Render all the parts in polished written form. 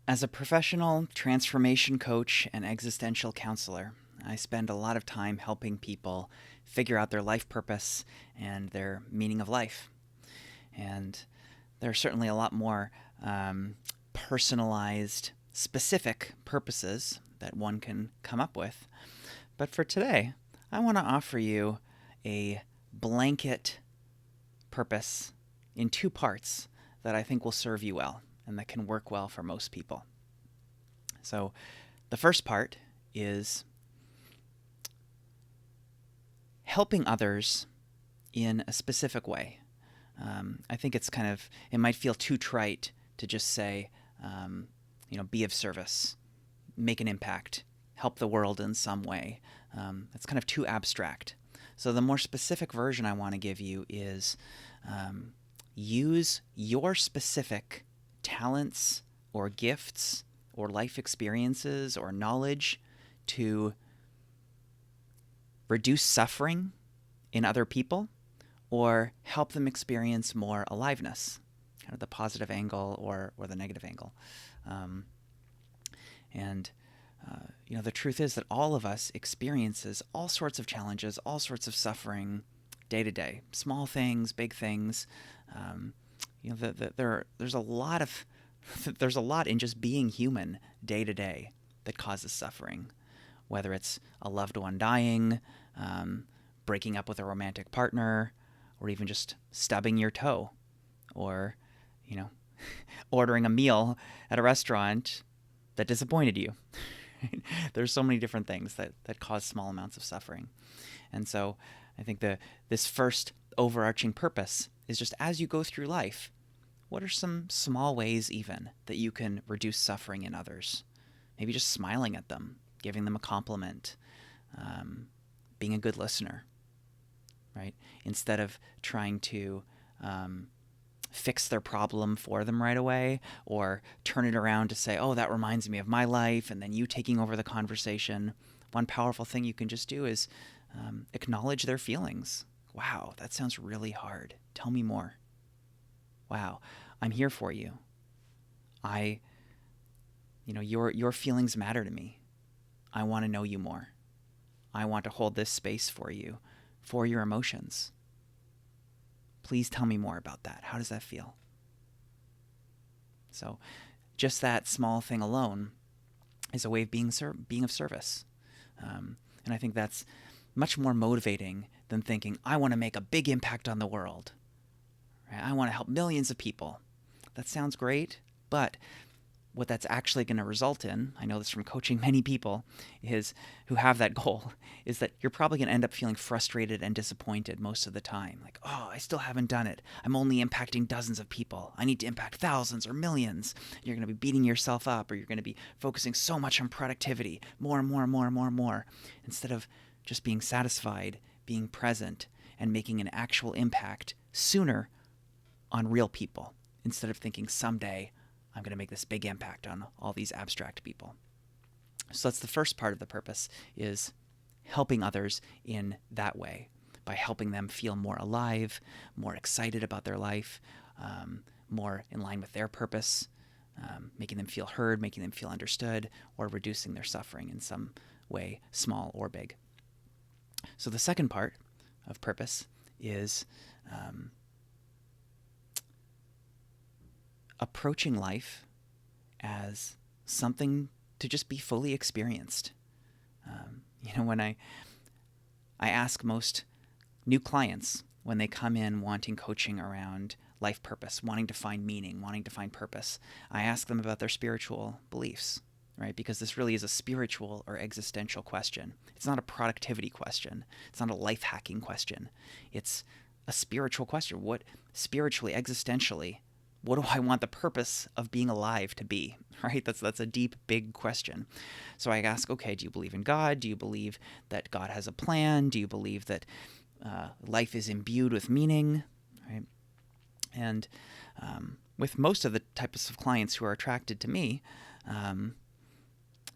As a professional transformation coach and existential counselor, I spend a lot of time helping people figure out their life purpose and their meaning of life. And there are certainly a lot more personalized, specific purposes that one can come up with. But for today, I want to offer you a blanket purpose in two parts that I think will serve you well and that can work well for most people. So the first part is helping others in a specific way. I think it might feel too trite to just say, be of service, make an impact, help the world in some way. That's kind of too abstract. So the more specific version I want to give you is use your specific talents or gifts or life experiences or knowledge to reduce suffering in other people or help them experience more aliveness, kind of the positive angle or the negative angle. The truth is that all of us experiences all sorts of challenges, all sorts of suffering day to day, small things, big things. There's a lot of there's a lot in just being human day to day that causes suffering, whether it's a loved one dying, breaking up with a romantic partner, or even just stubbing your toe, or ordering a meal at a restaurant that disappointed you. There's so many different things that cause small amounts of suffering. And so I think this first overarching purpose is just as you go through life, what are some small ways even that you can reduce suffering in others? Maybe just smiling at them, giving them a compliment, being a good listener, right? Instead of trying to fix their problem for them right away or turn it around to say, oh, that reminds me of my life, and then you taking over the conversation. One powerful thing you can just do is acknowledge their feelings. Wow, that sounds really hard. Tell me more. Wow, I'm here for you. Your feelings matter to me. I want to know you more. I want to hold this space for you, for your emotions. Please tell me more about that. How does that feel? So just that small thing alone is a way of being of service. And I think that's much more motivating than thinking, I want to make a big impact on the world. Right? I want to help millions of people. That sounds great, but what that's actually going to result in, I know this from coaching many people who have that goal, is that you're probably going to end up feeling frustrated and disappointed most of the time. Like, oh, I still haven't done it. I'm only impacting dozens of people. I need to impact thousands or millions. You're going to be beating yourself up, or you're going to be focusing so much on productivity, more and more and more and more and more, instead of just being satisfied, being present, and making an actual impact sooner on real people, instead of thinking someday I'm going to make this big impact on all these abstract people. So that's the first part of the purpose, is helping others in that way, by helping them feel more alive, more excited about their life, more in line with their purpose, making them feel heard, making them feel understood, or reducing their suffering in some way, small or big. So the second part of purpose is approaching life as something to just be fully experienced. When I ask most new clients when they come in wanting coaching around life purpose, wanting to find meaning, wanting to find purpose, I ask them about their spiritual beliefs, right? Because this really is a spiritual or existential question. It's not a productivity question. It's not a life hacking question. It's a spiritual question. What spiritually, existentially, what do I want the purpose of being alive to be, right? That's a deep, big question. So I ask, okay, do you believe in God? Do you believe that God has a plan? Do you believe that life is imbued with meaning, right? And with most of the types of clients who are attracted to me,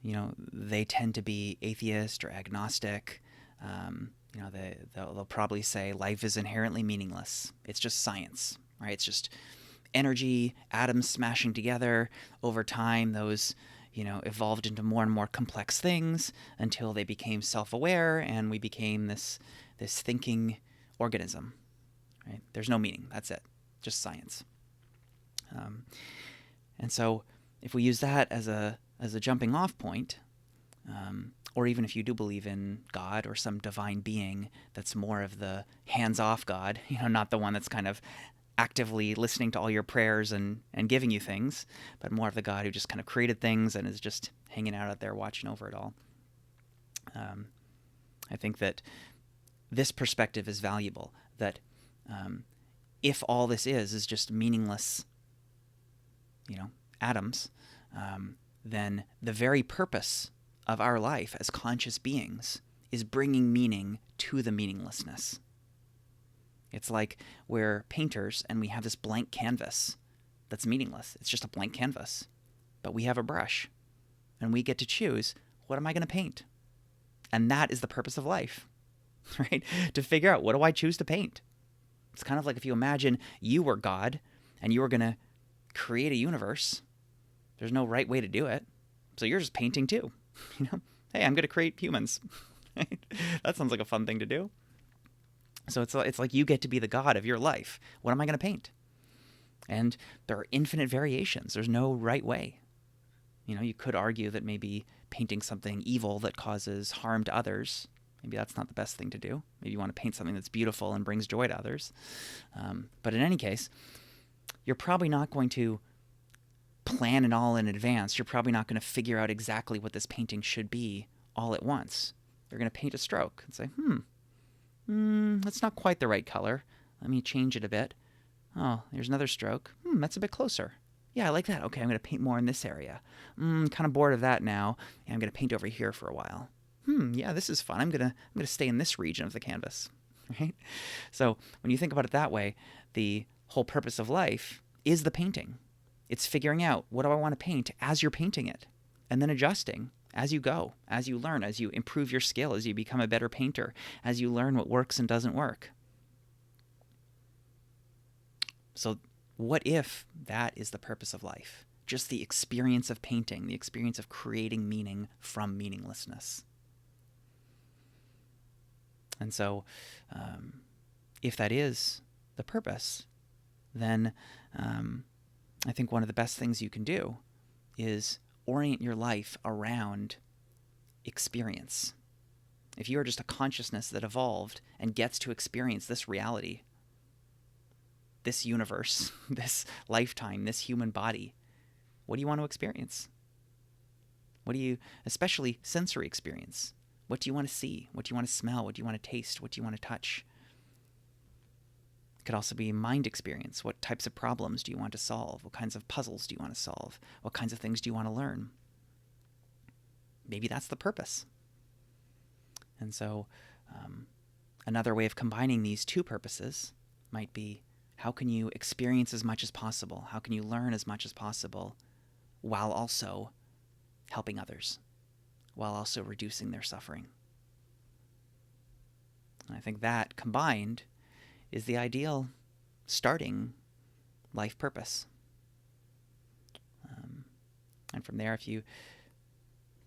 they tend to be atheist or agnostic. They'll probably say life is inherently meaningless. It's just science, right? It's just energy, atoms smashing together. Over time, those evolved into more and more complex things until they became self-aware, and we became this thinking organism. Right? There's no meaning. That's it. Just science. And so, if we use that as a jumping off point, or even if you do believe in God or some divine being that's more of the hands-off God, not the one that's kind of actively listening to all your prayers and giving you things, but more of the God who just kind of created things and is just hanging out there watching over it all. I think that this perspective is valuable, that if all this is just meaningless, atoms, then the very purpose of our life as conscious beings is bringing meaning to the meaninglessness. It's like we're painters and we have this blank canvas that's meaningless. It's just a blank canvas. But we have a brush and we get to choose, what am I going to paint? And that is the purpose of life, right? To figure out, what do I choose to paint? It's kind of like if you imagine you were God and you were going to create a universe. There's no right way to do it. So you're just painting too. Hey, I'm going to create humans. That sounds like a fun thing to do. So it's like you get to be the God of your life. What am I going to paint? And there are infinite variations. There's no right way. You could argue that maybe painting something evil that causes harm to others, maybe that's not the best thing to do. Maybe you want to paint something that's beautiful and brings joy to others. But in any case, you're probably not going to plan it all in advance. You're probably not going to figure out exactly what this painting should be all at once. You're going to paint a stroke and say, that's not quite the right color. Let me change it a bit. Oh, there's another stroke. That's a bit closer. Yeah, I like that. Okay, I'm going to paint more in this area. Kind of bored of that now. Yeah, I'm going to paint over here for a while. Yeah, this is fun. I'm going to stay in this region of the canvas, right? So when you think about it that way, the whole purpose of life is the painting. It's figuring out, what do I want to paint as you're painting it, and then adjusting as you go, as you learn, as you improve your skill, as you become a better painter, as you learn what works and doesn't work. So what if that is the purpose of life? Just the experience of painting, the experience of creating meaning from meaninglessness. And so if that is the purpose, then I think one of the best things you can do is orient your life around experience. If you are just a consciousness that evolved and gets to experience this reality, this universe, this lifetime, this human body, what do you want to experience? What do you, especially sensory experience, what do you want to see? What do you want to smell? What do you want to taste? What do you want to touch? It could also be mind experience. What types of problems do you want to solve? What kinds of puzzles do you want to solve? What kinds of things do you want to learn? Maybe that's the purpose. And so another way of combining these two purposes might be, how can you experience as much as possible? How can you learn as much as possible while also helping others, while also reducing their suffering? And I think that combined is the ideal starting life purpose. And from there, if you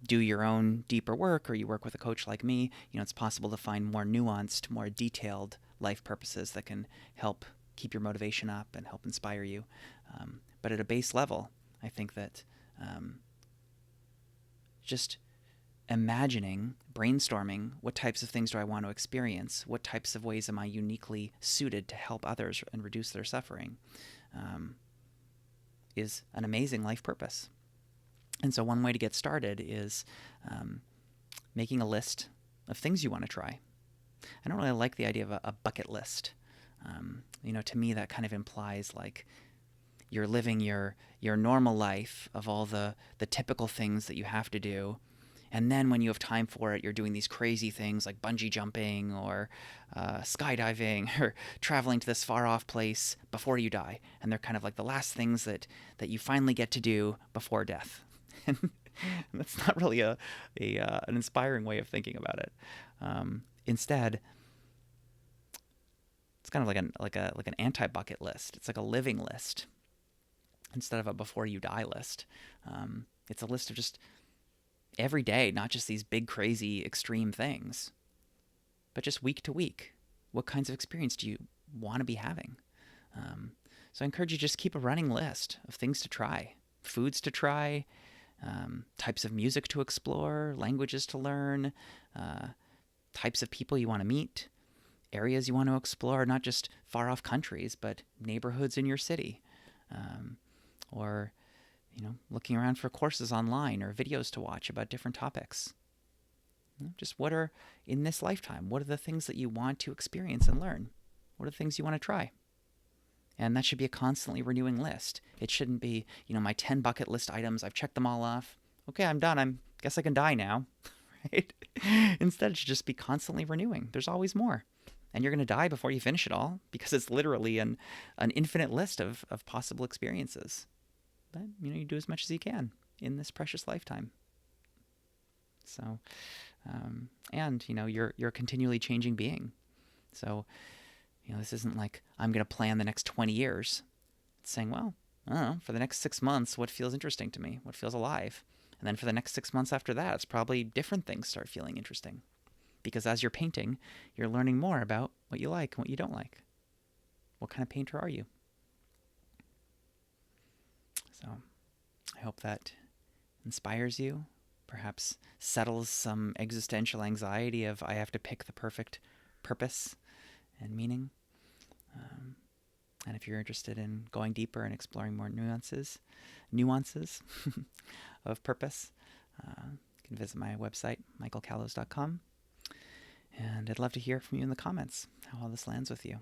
do your own deeper work, or you work with a coach like me, it's possible to find more nuanced, more detailed life purposes that can help keep your motivation up and help inspire you. But at a base level, I think that just imagining, brainstorming, what types of things do I want to experience? What types of ways am I uniquely suited to help others and reduce their suffering? Is an amazing life purpose. And so one way to get started is making a list of things you want to try. I don't really like the idea of a bucket list. To me, that kind of implies like you're living your normal life of all the typical things that you have to do. And then when you have time for it, you're doing these crazy things like bungee jumping or skydiving or traveling to this far-off place before you die. And they're kind of like the last things that you finally get to do before death. And that's not really an inspiring way of thinking about it. Instead, it's kind of like an anti-bucket list. It's like a living list. instead of a before you die list. It's a list of just every day, not just these big, crazy, extreme things, but just week to week. What kinds of experience do you want to be having? So I encourage you to just keep a running list of things to try, foods to try, types of music to explore, languages to learn, types of people you want to meet, areas you want to explore, not just far off countries, but neighborhoods in your city, or looking around for courses online or videos to watch about different topics. Just what are, in this lifetime, what are the things that you want to experience and learn? What are the things you want to try? And that should be a constantly renewing list. It shouldn't be, my 10 bucket list items, I've checked them all off. Okay, I'm done. I guess I can die now, right? Instead, it should just be constantly renewing. There's always more. And you're going to die before you finish it all because it's literally an infinite list of possible experiences. But, you do as much as you can in this precious lifetime. So, and, you're a continually changing being. So, this isn't like I'm going to plan the next 20 years. It's saying, well, I don't know, for the next 6 months, what feels interesting to me? What feels alive? And then for the next 6 months after that, it's probably different things start feeling interesting. Because as you're painting, you're learning more about what you like and what you don't like. What kind of painter are you? So I hope that inspires you, perhaps settles some existential anxiety of I have to pick the perfect purpose and meaning. And if you're interested in going deeper and exploring more nuances of purpose, you can visit my website, michaelcallows.com. And I'd love to hear from you in the comments how all this lands with you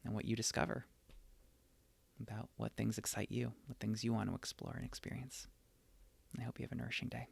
and what you discover about what things excite you, what things you want to explore and experience. And I hope you have a nourishing day.